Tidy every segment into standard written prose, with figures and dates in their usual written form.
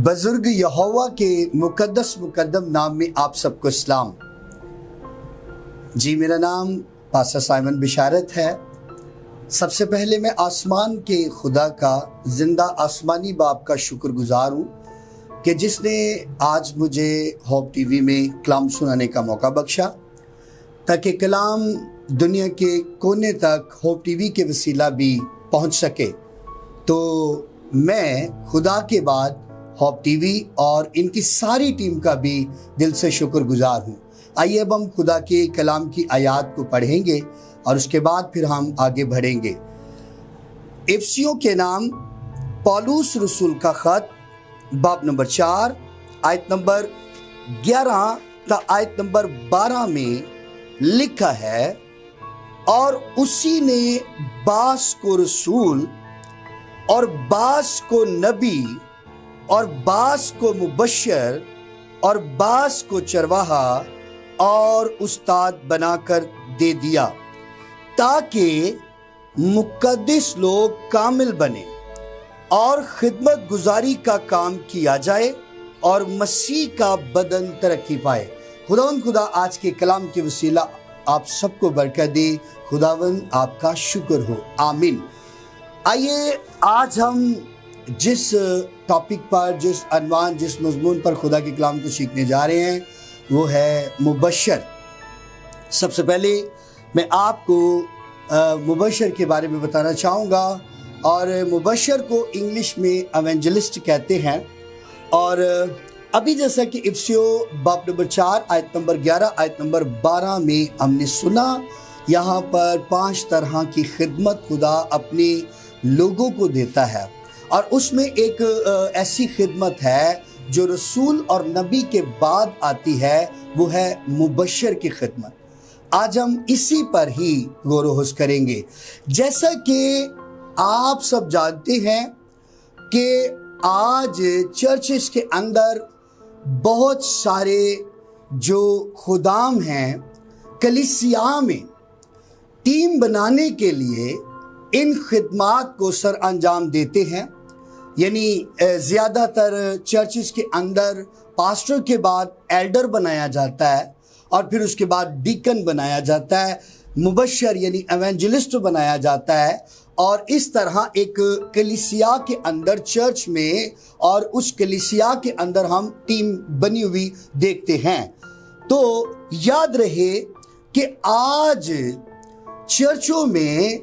بزرگ یہوہ کے مقدس مقدم نام میں آپ سب کو اسلام۔ جی میرا نام پاسٹر سائمن بشارت ہے۔ سب سے پہلے میں آسمان کے خدا کا، زندہ آسمانی باپ کا شکر گزار ہوں کہ جس نے آج مجھے ہوپ ٹی وی میں کلام سنانے کا موقع بخشا تاکہ کلام دنیا کے کونے تک ہوپ ٹی وی کے وسیلہ بھی پہنچ سکے۔ تو میں خدا کے بعد ہوپ ٹی وی اور ان کی ساری ٹیم کا بھی دل سے شکر گزار ہوں۔ آئیے اب ہم خدا کے کلام کی آیات کو پڑھیں گے اور اس کے بعد پھر ہم آگے بڑھیں گے۔ افسیوں کے نام پولس رسول کا خط باب نمبر 4 آیت نمبر 11 تا آیت نمبر 12 میں لکھا ہے، اور اسی نے بعض کو رسول اور بعض کو نبی اور بعض کو مبشر اور بعض کو چرواہا اور استاد بنا کر دے دیا تاکہ مقدس لوگ کامل بنے اور خدمت گزاری کا کام کیا جائے اور مسیح کا بدن ترقی پائے۔ خدا آج کے کلام کے وسیلہ آپ سب کو برکت دے۔ خداوند آپ کا شکر ہو، آمین۔ آئیے آج ہم جس ٹاپک پر، جس عنوان، جس مضمون پر خدا کے کلام کو سیکھنے جا رہے ہیں وہ ہے مبشر۔ سب سے پہلے میں آپ کو مبشر کے بارے میں بتانا چاہوں گا، اور مبشر کو انگلش میں ایونجلسٹ کہتے ہیں۔ اور ابھی جیسا کہ افسیوں باب نمبر 4 آیت نمبر 11 آیت نمبر 12 میں ہم نے سنا، یہاں پر 5 طرح کی خدمت خدا اپنے لوگوں کو دیتا ہے، اور اس میں ایک ایسی خدمت ہے جو رسول اور نبی کے بعد آتی ہے، وہ ہے مبشر کی خدمت۔ آج ہم اسی پر ہی غور و خوض کریں گے۔ جیسا کہ آپ سب جانتے ہیں کہ آج چرچز کے اندر بہت سارے جو خدام ہیں کلیسیا میں ٹیم بنانے کے لیے ان خدمات کو سر انجام دیتے ہیں۔ یعنی زیادہ تر چرچز کے اندر پاسٹر کے بعد ایلڈر بنایا جاتا ہے، اور پھر اس کے بعد ڈیکن بنایا جاتا ہے، مبشر یعنی ایونجلسٹ بنایا جاتا ہے، اور اس طرح ایک کلیسیا کے اندر، چرچ میں، اور اس کلیسیا کے اندر ہم ٹیم بنی ہوئی دیکھتے ہیں۔ تو یاد رہے کہ آج چرچوں میں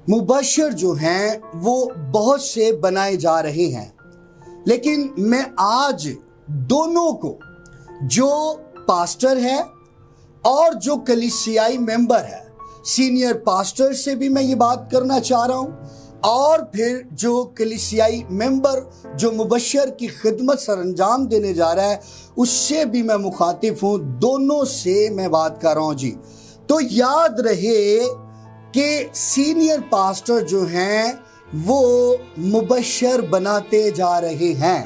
مبشر جو ہیں وہ بہت سے بنائے جا رہے ہیں، لیکن میں آج دونوں کو، جو پاسٹر ہے اور جو کلیسیائی ممبر ہے، سینئر پاسٹر سے بھی میں یہ بات کرنا چاہ رہا ہوں، اور پھر جو کلیسیائی ممبر جو مبشر کی خدمت سر انجام دینے جا رہا ہے اس سے بھی میں مخاطب ہوں، دونوں سے میں بات کر رہا ہوں جی۔ تو یاد رہے کہ سینئر پاسٹر جو ہیں وہ مبشر بناتے جا رہے ہیں،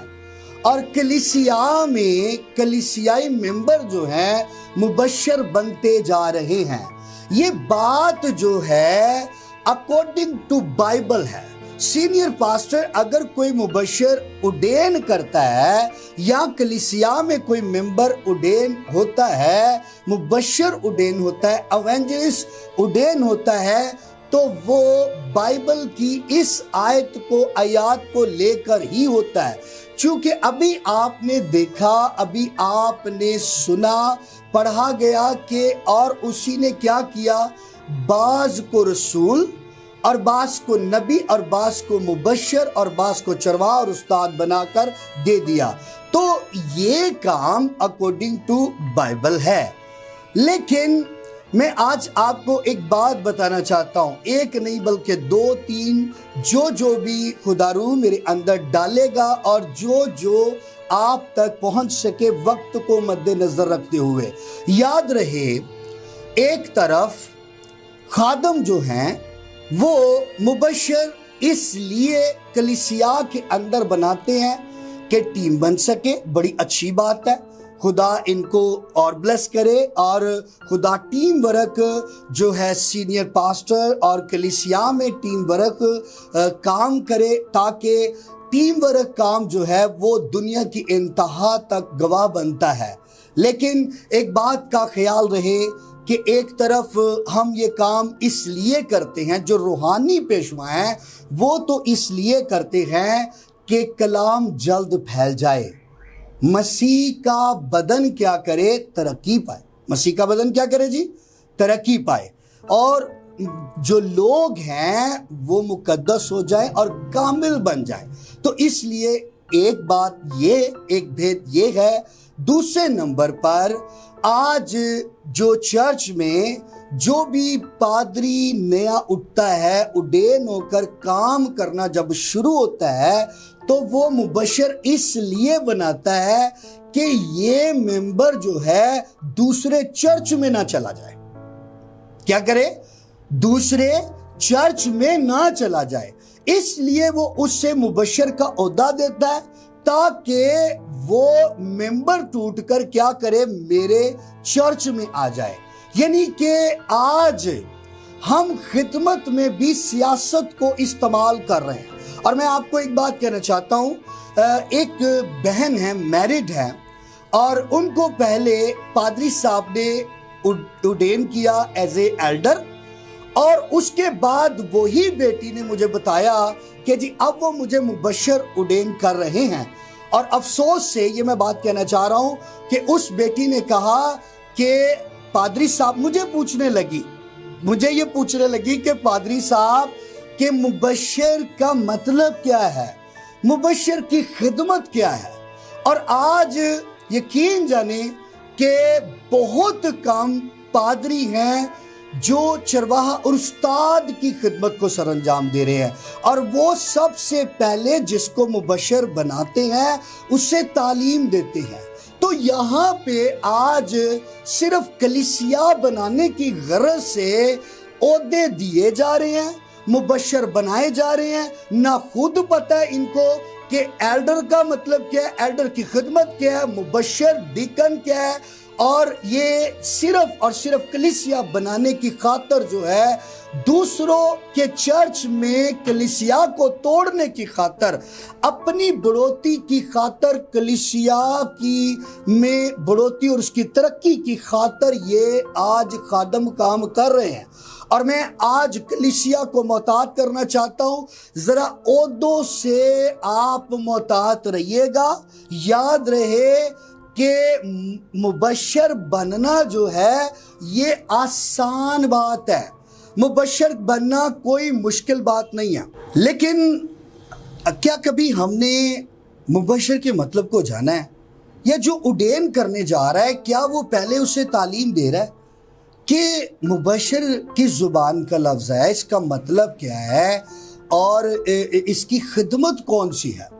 اور کلیسیا میں کلیسیائی ممبر جو ہیں مبشر بنتے جا رہے ہیں۔ یہ بات جو ہے اکارڈنگ ٹو بائبل ہے۔ سینئر پاسٹر اگر کوئی مبشر اڈین کرتا ہے، یا کلیسیا میں کوئی ممبر اڈین ہوتا ہے، مبشر اڈین ہوتا ہے، ایونجلسٹ اڈین ہوتا ہے، تو وہ بائبل کی اس آیات کو لے کر ہی ہوتا ہے۔ چونکہ ابھی آپ نے دیکھا، ابھی آپ نے سنا، پڑھا گیا کہ اور اسی نے کیا کیا، بعض کو رسول اور بعض کو نبی اور بعض کو مبشر اور بعض کو چرواہا اور استاد بنا کر دے دیا۔ تو یہ کام اکارڈنگ ٹو بائبل ہے۔ لیکن میں آج آپ کو ایک بات بتانا چاہتا ہوں، ایک نہیں بلکہ 2-3، جو بھی خدا روح میرے اندر ڈالے گا اور جو آپ تک پہنچ سکے وقت کو مد نظر رکھتے ہوئے۔ یاد رہے، ایک طرف خادم جو ہیں وہ مبشر اس لیے کلیسیا کے اندر بناتے ہیں کہ ٹیم بن سکے، بڑی اچھی بات ہے، خدا ان کو اور بلیس کرے، اور خدا ٹیم ورک جو ہے سینئر پاسٹر اور کلیسیا میں ٹیم ورک کام کرے تاکہ ٹیم ورک کام جو ہے وہ دنیا کی انتہا تک گواہ بنتا ہے، لیکن ایک بات کا خیال رہے کہ ایک طرف ہم یہ کام اس لیے کرتے ہیں، جو روحانی پیشوا ہیں وہ تو اس لیے کرتے ہیں کہ کلام جلد پھیل جائے، مسیح کا بدن کیا کرے؟ ترقی پائے۔ مسیح کا بدن کیا کرے جی؟ ترقی پائے، اور جو لوگ ہیں وہ مقدس ہو جائیں اور کامل بن جائیں۔ تو اس لیے ایک بات یہ، ایک بھید یہ ہے۔ دوسرے نمبر پر آج جو چرچ میں جو بھی پادری نیا اٹھتا ہے، اڈین ہو کر کام کرنا جب شروع ہوتا ہے تو وہ مبشر اس لیے بناتا ہے کہ یہ ممبر جو ہے دوسرے چرچ میں نہ چلا جائے۔ کیا کرے؟ دوسرے چرچ میں نہ چلا جائے، اس لیے وہ اس سے مبشر کا عہدہ دیتا ہے تاکہ وہ ممبر ٹوٹ کر کیا کرے؟ میرے چرچ میں آ جائے۔ یعنی کہ آج ہم خدمت میں بھی سیاست کو استعمال کر رہے ہیں۔ اور میں آپ کو ایک بات کہنا چاہتا ہوں، ایک بہن ہے، میرڈ ہے، اور ان کو پہلے پادری صاحب نے اڈین کیا ایز اے ایلڈر، اور اس کے بعد وہی بیٹی نے مجھے بتایا کہ جی اب وہ مجھے مبشر اڈین کر رہے ہیں۔ اور افسوس سے یہ میں بات کہنا چاہ رہا ہوں کہ اس بیٹی نے کہا کہ پادری صاحب، مجھے یہ پوچھنے لگی کہ پادری صاحب کہ مبشر کا مطلب کیا ہے، مبشر کی خدمت کیا ہے؟ اور آج یقین جانیں کہ بہت کم پادری ہیں جو چرواہا اور استاد کی خدمت کو سر انجام دے رہے ہیں، اور وہ سب سے پہلے جس کو مبشر بناتے ہیں اس سے تعلیم دیتے ہیں۔ تو یہاں پہ آج صرف کلیسیا بنانے کی غرض سے عہدے دیے جا رہے ہیں، مبشر بنائے جا رہے ہیں، نہ خود پتہ ہے ان کو کہ ایلڈر کا مطلب کیا ہے، ایلڈر کی خدمت کیا ہے، مبشر ڈیکن کیا ہے، اور یہ صرف اور صرف کلیسیا بنانے کی خاطر جو ہے دوسروں کے چرچ میں کلیسیا کو توڑنے کی خاطر، اپنی بڑھوتی کی خاطر، کلیسیا کی میں بڑھوتی اور اس کی ترقی کی خاطر یہ آج خادم کام کر رہے ہیں۔ اور میں آج کلیسیا کو محتاط کرنا چاہتا ہوں، ذرا عہدوں سے آپ محتاط رہیے گا۔ یاد رہے کہ مبشر بننا جو ہے یہ آسان بات ہے، مبشر بننا کوئی مشکل بات نہیں ہے، لیکن کیا کبھی ہم نے مبشر کے مطلب کو جانا ہے؟ یا جو اڈین کرنے جا رہا ہے کیا وہ پہلے اسے تعلیم دے رہا ہے کہ مبشر کس زبان کا لفظ ہے، اس کا مطلب کیا ہے، اور اس کی خدمت کون سی ہے؟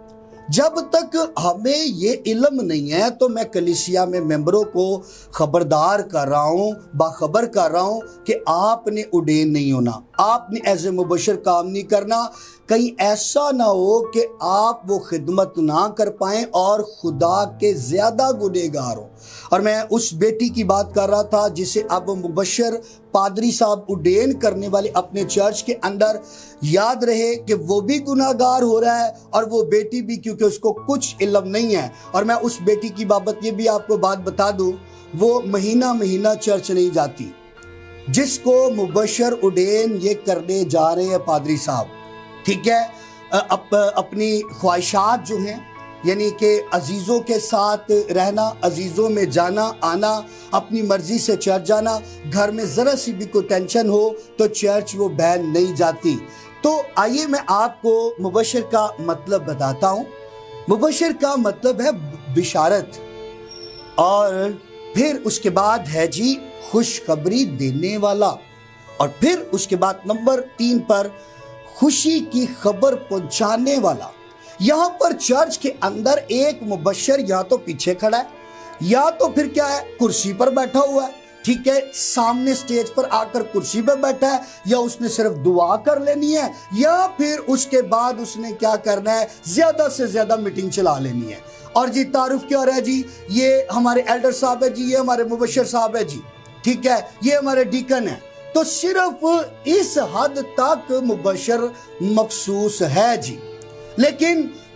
جب تک ہمیں یہ علم نہیں ہے تو میں کلیسیا میں ممبروں کو خبردار کر رہا ہوں، باخبر کر رہا ہوں کہ آپ نے اڈین نہیں ہونا، آپ نے ایز اے مبشر کام نہیں کرنا، کہیں ایسا نہ ہو کہ آپ وہ خدمت نہ کر پائیں اور خدا کے زیادہ گنہگار ہوں۔ اور میں اس بیٹی کی بات کر رہا تھا جسے اب مبشر پادری صاحب اڈین کرنے والے اپنے چرچ کے اندر، یاد رہے کہ وہ بھی گناہگار ہو رہا ہے اور وہ بیٹی بھی، کیونکہ اس کو کچھ علم نہیں ہے۔ اور میں اس بیٹی کی بابت یہ بھی آپ کو بات بتا دوں، وہ مہینہ چرچ نہیں جاتی، جس کو مبشر اڈین یہ کرنے جا رہے ہیں پادری صاحب، ٹھیک ہے، اپنی خواہشات جو ہیں، یعنی کہ عزیزوں کے ساتھ رہنا، عزیزوں میں جانا آنا، اپنی مرضی سے چرچ جانا، گھر میں ذرا سی بھی کوئی ٹینشن ہو تو چرچ وہ بہن نہیں جاتی۔ تو آئیے میں آپ کو مبشر کا مطلب بتاتا ہوں۔ مبشر کا مطلب ہے بشارت، اور پھر اس کے بعد ہے جی خوشخبری دینے والا، اور پھر اس کے بعد نمبر 3 پر خوشی کی خبر پہنچانے والا۔ یہاں پر چرچ کے اندر ایک مبشر یا تو پیچھے کھڑا ہے، یا تو پھر کیا ہے، کرسی پر بیٹھا ہوا ہے، ٹھیک ہے، سامنے سٹیج پر آ کر کرسی پر بیٹھا ہے، یا اس نے صرف دعا کر لینی ہے، یا پھر اس کے بعد اس نے کیا کرنا ہے، زیادہ سے زیادہ میٹنگ چلا لینی ہے۔ اور جی تعارف کیا رہا ہے جی، یہ ہمارے ایلڈر صاحب ہے جی، یہ ہمارے مبشر صاحب ہے جی، ٹھیک ہے، یہ ہمارے ڈیکن ہے۔ تو صرف اس حد تک مبشر مخصوص ہے جی، لیکن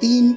3